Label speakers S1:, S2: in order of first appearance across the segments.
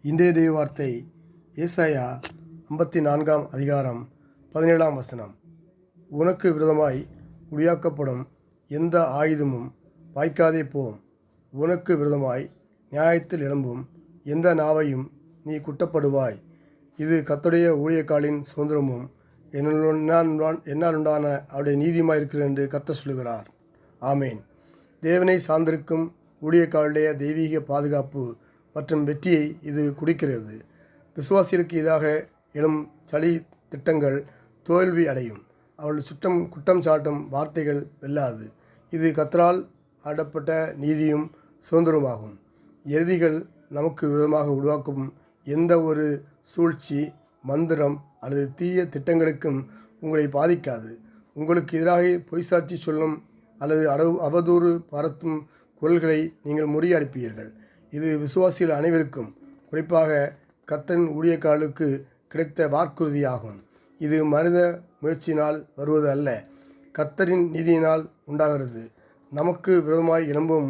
S1: இன்றைய தெய்வ வார்த்தை ஏசாயா 54 அதிகாரம் 17 வசனம். உனக்கு விரோதமாய் உரியாக்கப்படும் எந்த ஆயுதமும் வாய்க்காதே போம். உனக்கு விரோதமாய் நியாயத்தில் எழும்பும் எந்த நாவையும் நீ குட்டப்படுவாய். இது கர்த்தருடைய ஊழியக்காலின் சுதந்திரமும் என்னால் உண்டான அவருடைய நீதியுமாயிருக்கிறது என்று கர்த்தர் சொல்லுகிறார். ஆமேன். தேவனை சார்ந்திருக்கும் ஊழியக்காலுடைய தெய்வீக பாதுகாப்பு மற்றும் வெற்றியை இது குறிக்கிறது. விசுவாசிகளுக்கு இதாக எழும் சளி திட்டங்கள் தோல்வி அடையும். அவர்கள் குற்றம் சாட்டும் வார்த்தைகள் வெல்லாது. இது கர்த்தரால் ஆடப்பட்ட நீதியும் சுதந்திரமாகும். எதிரிகள் நமக்கு விதமாக உருவாக்கும் எந்த ஒரு சூழ்ச்சி, மந்திரம் அல்லது தீய திட்டங்களுக்கும் உங்களை பாதிக்காது. உங்களுக்கு எதிராக பொய்சாட்சி சொல்லும் அல்லது அவதூறு பரத்தும் குரல்களை நீங்கள் முறியடிப்பீர்கள். இது விசுவாசிகள் அனைவருக்கும், குறிப்பாக கர்த்தரின் ஊழியக்காலுக்கு கிடைத்த வாக்குறுதியாகும். இது மனித முயற்சியினால் வருவது அல்ல, கர்த்தரின் நீதியினால் உண்டாகிறது. நமக்கு விரோதமாய் எழும்பும்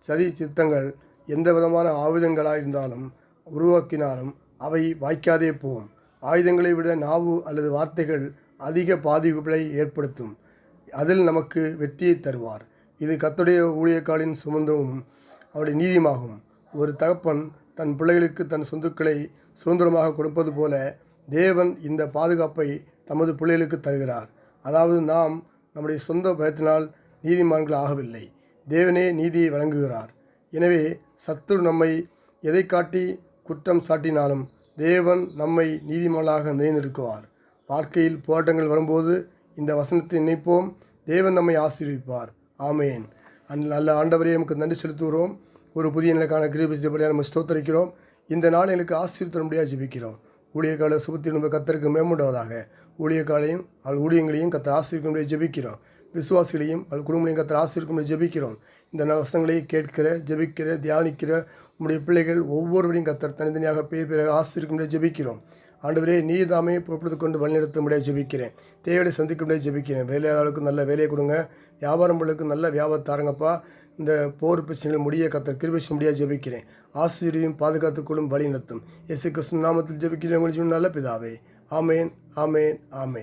S1: சதி சித்தங்கள் எந்த விதமான ஆயுதங்களாக இருந்தாலும் உருவாக்கினாலும் அவை வாய்க்காதே போகும். ஆயுதங்களை விட நாவு அல்லது வார்த்தைகள் அதிக பாதிப்புகளை ஏற்படுத்தும். அதில் நமக்கு வெற்றியை தருவார். இது கர்த்தருடைய ஊழியக்காலின் சுதந்திரமும் அவருடைய நீதியுமாகும். ஒரு தகப்பன் தன் பிள்ளைகளுக்கு தன் சொத்துக்களை சுதந்திரமாக கொடுப்பது போல தேவன் இந்த பாதுகாப்பை தமது பிள்ளைகளுக்கு தருகிறார். அதாவது நாம் நம்முடைய சொந்த பயத்தினால் நீதிமான்கள் ஆகவில்லை, தேவனே நீதியை வழங்குகிறார். எனவே சத்துரு நம்மை எதை காட்டி குற்றம் சாட்டினாலும் தேவன் நம்மை நீதிமான்களாக நிலைநிறுத்துவார். வாழ்க்கையில் போராட்டங்கள் வரும்போது இந்த வசனத்தை நினைப்போம். தேவன் நம்மை ஆசீர்வதிப்பார். ஆமேன். நல்ல ஆண்டவரே, நமக்கு நன்றி செலுத்துகிறோம். ஒரு புதிய நிலைக்கான கிருபை செய்யப்படியாக நம்ம ஸ்தோத்தரிக்கிறோம். இந்த நாள் எங்களுக்கு ஆசீர்வதிக்கும்படியாக ஜெபிக்கிறோம். ஊழியக்கால சுபத்தில் நம்ம கர்த்தருக்கு மேம்படுவதாக. ஊழியக்காலையும் ஊழியங்களையும் கர்த்தர் ஆசீர்வதிக்கும்படியாக ஜெபிக்கிறோம். விசுவாசிகளையும் குடும்பங்களையும் கர்த்தர் ஆசீர்வதிக்கும்படி ஜெபிக்கிறோம். இந்த வசனங்களை கேட்கிற, ஜெபிக்கிற, தியானிக்கிற உங்களுடைய பிள்ளைகள் ஒவ்வொருவரையும் கர்த்தர் தனித்தனியாக பேர் ஆசீர்வதிக்கும்படியாக ஜெபிக்கிறோம். ஆண்டவரே, நீர் தாமே பொறுப்படுத்தி கொண்டு வழிநடத்த முடியாது ஜெபிக்கிறேன். தேவையை சந்திக்க முடியாது ஜெபிக்கிறேன். வேலையாளர்களுக்கு நல்ல வேலையை கொடுங்க, வியாபாரம் பண்ணுறதுக்கு நல்ல வியாபாரம் தாருங்கப்பா. இந்த போர் பிரச்சனைகள் முடிய கர்த்தர் கிருபை செய்ய முடியாது ஜெபிக்கிறேன். ஆசீர்வதியும் பாதுகாத்துக்கொள்ளும் வழி நடத்தும். இயேசு கிறிஸ்து நாமத்தில் ஜெபிக்கிறேன். நல்ல பிதாவே. ஆமேன், ஆமேன், ஆமேன்.